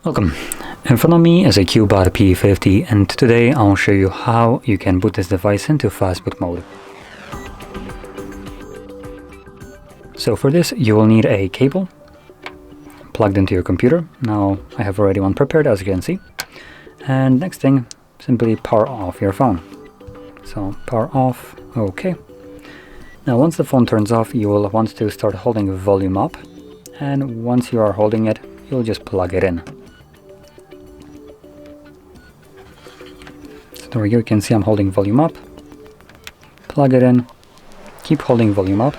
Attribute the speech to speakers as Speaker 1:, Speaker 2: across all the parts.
Speaker 1: Welcome. In front of me is a CUBOT P50 and today I'll show you how you can boot this device into fastboot mode. So for this you will need a cable plugged into your computer. Now I have already one prepared, as you can see. And next thing, simply power off your phone. So power off, okay. Now once the phone turns off, you will want to start holding volume up, and once you are holding it, you'll just plug it in. So there we go, you can see I'm holding volume up, plug it in, keep holding volume up.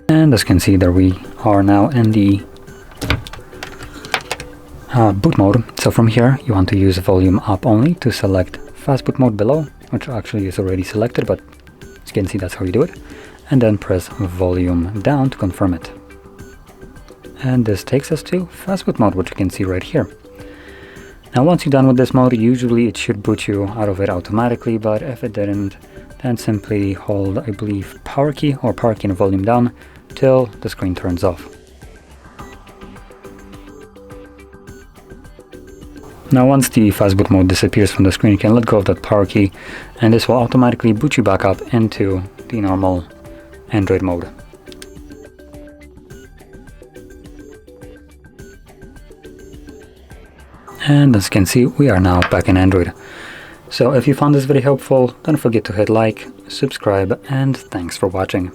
Speaker 1: And as you can see, there we are now in the boot mode. So from here you want to use volume up only to select fastboot mode below, which actually is already selected, but as you can see that's how you do it, and then press volume down to confirm it. And this takes us to fastboot mode, which you can see right here. Now once you're done with this mode, usually it should boot you out of it automatically, but if it didn't, then simply hold, I believe, power key and volume down till the screen turns off. Now once the fastboot mode disappears from the screen, you can let go of that power key and this will automatically boot you back up into the normal Android mode. And as you can see, we are now back in Android. So if you found this video helpful, don't forget to hit like, subscribe, and thanks for watching.